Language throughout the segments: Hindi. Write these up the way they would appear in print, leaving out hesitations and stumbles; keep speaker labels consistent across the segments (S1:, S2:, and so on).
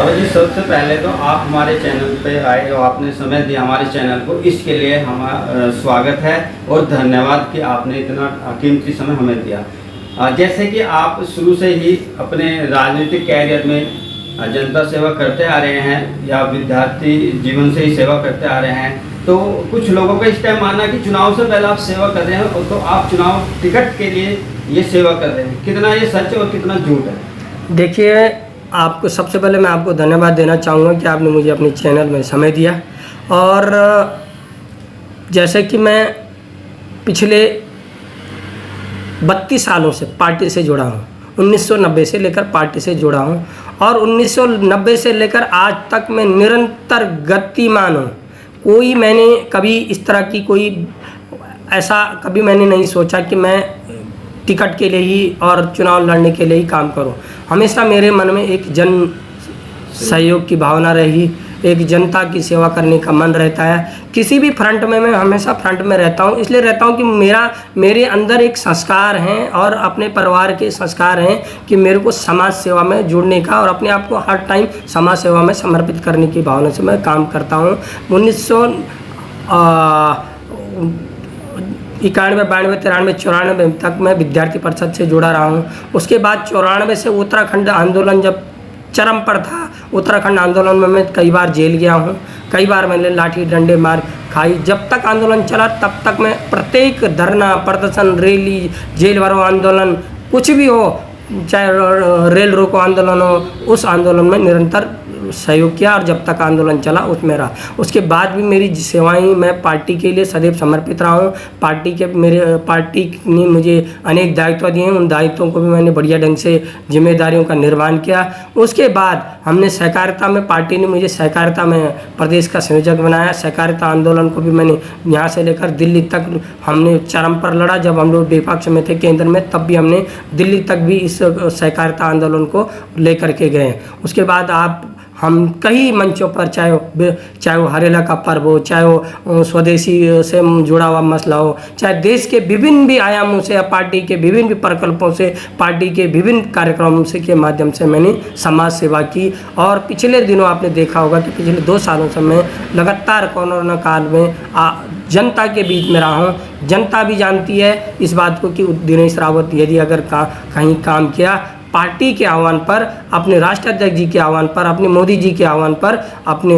S1: बाबा जी, सबसे पहले तो आप हमारे चैनल पे आए और आपने समय दिया हमारे चैनल को, इसके लिए हमारा स्वागत है और धन्यवाद कि आपने इतना कीमती समय हमें दिया। जैसे कि आप शुरू से ही अपने राजनीतिक कैरियर में जनता सेवा करते आ रहे हैं या विद्यार्थी जीवन से ही सेवा करते आ रहे हैं, तो कुछ लोगों का इस टाइम मानना है कि चुनाव से पहले आप सेवा कर रहे हैं, तो आप चुनाव टिकट के लिए ये सेवा कर रहे हैं। कितना ये सच है और कितना झूठ है?
S2: देखिए, आपको सबसे पहले मैं आपको धन्यवाद देना चाहूँगा कि आपने मुझे अपने चैनल में समय दिया। और जैसे कि मैं पिछले 32 सालों से पार्टी से जुड़ा हूँ, 1990 से लेकर पार्टी से जुड़ा हूँ और 1990 से लेकर आज तक मैं निरंतर गतिमान हूँ। कोई मैंने कभी इस तरह की कोई ऐसा कभी मैंने नहीं सोचा कि मैं टिकट के लिए ही और चुनाव लड़ने के लिए ही काम करूं। हमेशा मेरे मन में एक जन सहयोग की भावना रही, एक जनता की सेवा करने का मन रहता है। किसी भी फ्रंट में मैं हमेशा फ्रंट में रहता हूं, इसलिए रहता हूं कि मेरे अंदर एक संस्कार हैं और अपने परिवार के संस्कार हैं कि मेरे को समाज सेवा में जुड़ने का और अपने आप को हर टाइम समाज सेवा में समर्पित करने की भावना से मैं काम करता हूँ। 1991, 92, 93, 94 तक मैं विद्यार्थी परिषद से जुड़ा रहा हूँ। उसके बाद 94 से उत्तराखंड आंदोलन जब चरम पर था, उत्तराखंड आंदोलन में मैं कई बार जेल गया हूँ, कई बार मैंने लाठी डंडे मार खाई। जब तक आंदोलन चला तब तक मैं प्रत्येक धरना, प्रदर्शन, रैली, जेल भरो आंदोलन, कुछ भी हो, चाहे रेल रोको आंदोलन हो, उस आंदोलन में निरंतर सहयोग किया और जब तक आंदोलन चला उसमें रहा। उसके बाद भी मेरी सेवाएं, मैं पार्टी के लिए सदैव समर्पित रहा हूँ। पार्टी ने मुझे अनेक दायित्व दिए हैं, उन दायित्वों को भी मैंने बढ़िया ढंग से जिम्मेदारियों का निर्वहन किया। उसके बाद हमने सहकारिता में, पार्टी ने मुझे सहकारिता में प्रदेश का संयोजक बनाया। सहकारिता आंदोलन को भी मैंने यहाँ से लेकर दिल्ली तक हमने चरम पर लड़ा। जब हम लोग विपक्ष में थे केंद्र में, तब भी हमने दिल्ली तक भी इस सहकारिता आंदोलन को लेकर के गए। उसके बाद हम कई मंचों पर, चाहे वो हरेला का पर्व हो, चाहे वो स्वदेशी से जुड़ा हुआ मसला हो, चाहे देश के विभिन्न भी आयामों से या पार्टी के विभिन्न भी प्रकल्पों से, पार्टी के विभिन्न कार्यक्रमों से के माध्यम से मैंने समाज सेवा की। और पिछले दिनों आपने देखा होगा कि पिछले 2 सालों से मैं लगातार कोरोना काल में जनता के बीच में रहा हूँ। जनता भी जानती है इस बात को कि दिनेश रावत यदि अगर कहीं काम किया, पार्टी के आह्वान पर, अपने राष्ट्राध्यक्ष जी के आह्वान पर, अपने मोदी जी के आह्वान पर, अपने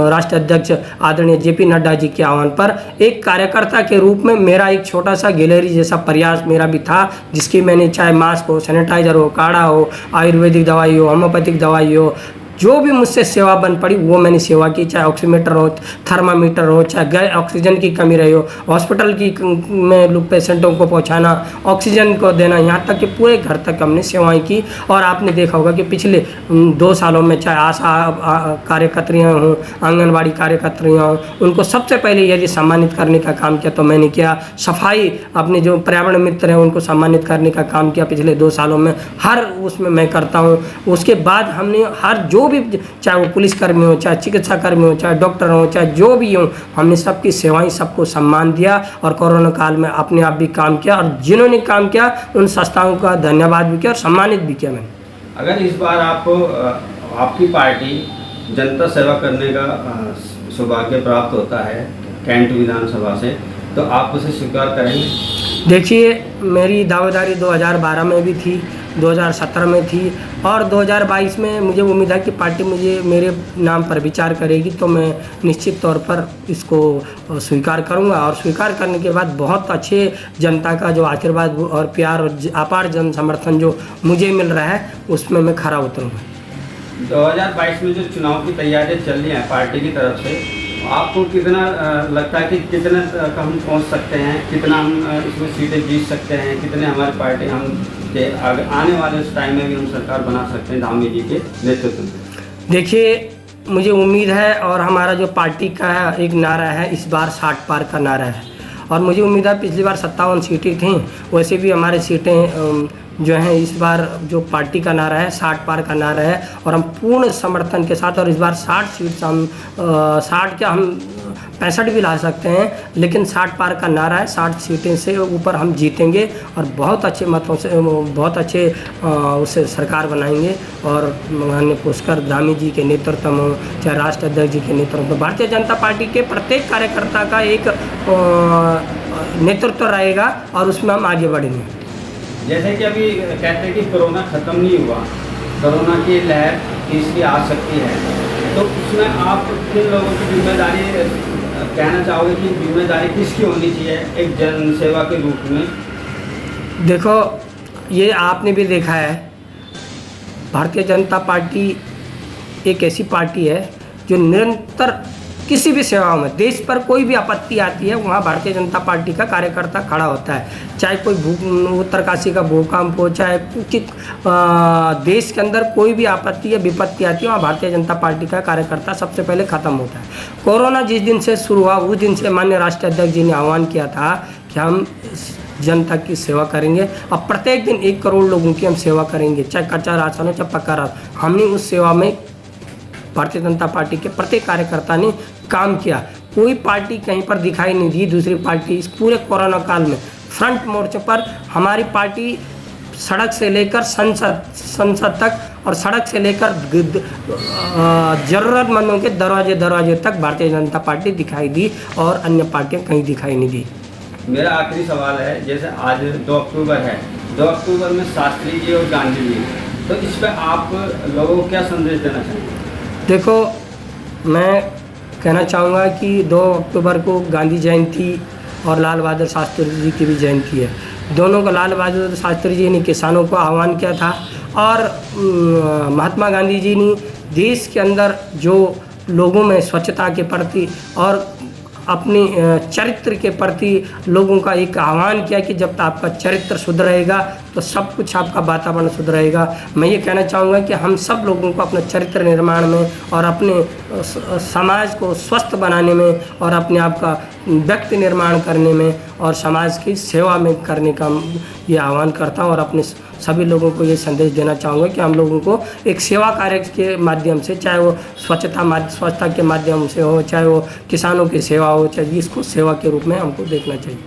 S2: राष्ट्राध्यक्ष आदरणीय JP नड्डा जी के आह्वान पर एक कार्यकर्ता के रूप में मेरा एक छोटा सा गैलरी जैसा प्रयास मेरा भी था, जिसकी मैंने चाहे मास्क हो, सैनिटाइजर हो, काढ़ा हो, आयुर्वेदिक दवाई हो, होम्योपैथिक दवाई हो, जो भी मुझसे सेवा बन पड़ी वो मैंने सेवा की। चाहे ऑक्सीमीटर हो, थर्मामीटर हो, चाहे ऑक्सीजन की कमी रही हो, हॉस्पिटल में लोग पेशेंटों को पहुंचाना, ऑक्सीजन को देना, यहाँ तक कि पूरे घर तक हमने सेवाएं की। और आपने देखा होगा कि पिछले 2 सालों में चाहे आशा कार्यकर्त्रियाँ हों, आंगनबाड़ी कार्यकर्त्रियाँ हों, उनको सबसे पहले यदि सम्मानित करने का काम किया तो मैंने किया। सफाई, अपने जो पर्यावरण मित्र हैं उनको सम्मानित करने का काम किया पिछले 2 सालों में, हर उसमें मैं करता हूँ। उसके बाद हमने हर जो भी, चाहे वो पुलिसकर्मी हो, चाहे चिकित्सा कर्मी हो, चाहे डॉक्टर हो, चाहे जो भी हो, हमने सबकी सेवाएं, सबको सम्मान दिया और कोरोना काल में अपने आप भी काम किया। और जिन्होंने काम किया उन संस्थाओं का धन्यवाद भी किया और सम्मानित भी किया मैंने।
S1: अगर इस बार आपको आपकी पार्टी जनता सेवा करने का सौभाग्य प्राप्त होता है कैंट विधानसभा से, तो आप उसे स्वीकार करेंगे?
S2: देखिए, मेरी दावेदारी 2012 में भी थी, 2017 में थी और 2022 में मुझे उम्मीद है कि पार्टी मुझे मेरे नाम पर विचार करेगी, तो मैं निश्चित तौर पर इसको स्वीकार करूंगा। और स्वीकार करने के बाद बहुत अच्छे जनता का जो आशीर्वाद और प्यार और अपार जन समर्थन जो मुझे मिल रहा है, उसमें मैं खरा उतरूँगा।
S1: 2022 में जो चुनाव की तैयारियां चल रही हैं पार्टी की तरफ से, आपको कितना लगता है कि कितना तक हम पहुंच सकते हैं, कितना हम इसमें सीटें जीत सकते हैं, कितने हमारी पार्टी हम के आने वाले उस टाइम में भी हम सरकार बना सकते हैं धामी जी के नेतृत्व में?
S2: देखिए, मुझे उम्मीद है और हमारा जो पार्टी का एक नारा है, इस बार 60 पार का नारा है। और मुझे उम्मीद है पिछली बार 57 सीटें थीं, वैसे भी हमारी सीटें जो हैं इस बार जो पार्टी का नारा है 60 पार का नारा है। और हम पूर्ण समर्थन के साथ, और इस बार 60 सीट हम 60 क्या हम 65 भी ला सकते हैं, लेकिन 60 पार का नारा है। 60 सीटें से ऊपर हम जीतेंगे और बहुत अच्छे मतों से, बहुत अच्छे उससे सरकार बनाएंगे। और माननीय पुष्कर धामी जी के नेतृत्व में, चाहे राष्ट्र अध्यक्ष जी के नेतृत्व में, भारतीय जनता पार्टी के प्रत्येक कार्यकर्ता का एक नेतृत्व रहेगा और उसमें हम आगे बढ़ेंगे।
S1: जैसे कि अभी कहते हैं कि कोरोना ख़त्म नहीं हुआ, कोरोना की लहर तीसरी आ सकती है, तो उसमें आप किन लोगों की जिम्मेदारी कहना चाहोगे कि जिम्मेदारी किसकी होनी चाहिए एक जन सेवा के रूप में?
S2: देखो, ये आपने भी देखा है, भारतीय जनता पार्टी एक ऐसी पार्टी है जो निरंतर किसी भी सेवा में, देश पर कोई भी आपत्ति आती है वहाँ भारतीय जनता पार्टी का कार्यकर्ता खड़ा होता है। चाहे कोई उत्तरकाशी का भूकंप हो, चाहे देश के अंदर कोई भी आपत्ति या विपत्ति आती है, वहाँ भारतीय जनता पार्टी का कार्यकर्ता सबसे पहले ख़त्म होता है। कोरोना जिस दिन से शुरू हुआ उस दिन से माननीय राष्ट्रीय अध्यक्ष जी ने आह्वान किया था कि हम जनता की सेवा करेंगे और प्रत्येक दिन 1 करोड़ लोगों की हम सेवा करेंगे, चाहे कच्चा राशन हो चाहे पक्का राशन। हमने उस सेवा में भारतीय जनता पार्टी के प्रत्येक कार्यकर्ता ने काम किया। कोई पार्टी कहीं पर दिखाई नहीं दी दूसरी पार्टी इस पूरे कोरोना काल में। फ्रंट मोर्चे पर हमारी पार्टी सड़क से लेकर संसद तक और सड़क से लेकर ज़रूरतमंदों के दरवाजे तक भारतीय जनता पार्टी दिखाई दी और अन्य पार्टियां कहीं दिखाई नहीं दी।
S1: मेरा आखिरी सवाल है, जैसे आज 2 अक्टूबर है, 2 अक्टूबर में शास्त्री जी और गांधी जी, तो इस पर आप लोगों को क्या संदेश देना चाहेंगे?
S2: देखो, मैं कहना चाहूँगा कि 2 अक्टूबर को गांधी जयंती और लाल बहादुर शास्त्री जी की भी जयंती है। दोनों को लाल बहादुर शास्त्री जी ने किसानों को आह्वान किया था और महात्मा गांधी जी ने देश के अंदर जो लोगों में स्वच्छता के प्रति और अपने चरित्र के प्रति लोगों का एक आह्वान किया कि जब तक आपका चरित्र शुद्ध रहेगा तो सब कुछ आपका वातावरण शुद्ध रहेगा। मैं ये कहना चाहूँगा कि हम सब लोगों को अपना चरित्र निर्माण में और अपने समाज को स्वस्थ बनाने में और अपने आप का व्यक्ति निर्माण करने में और समाज की सेवा में करने का ये आह्वान करता हूँ और अपने सभी लोगों को ये संदेश देना चाहूँगा कि हम लोगों को एक सेवा कार्य के माध्यम से, चाहे वो स्वच्छता के माध्यम से हो, चाहे वो किसानों की सेवा हो, चाहे इसको सेवा के रूप में हमको देखना चाहिए।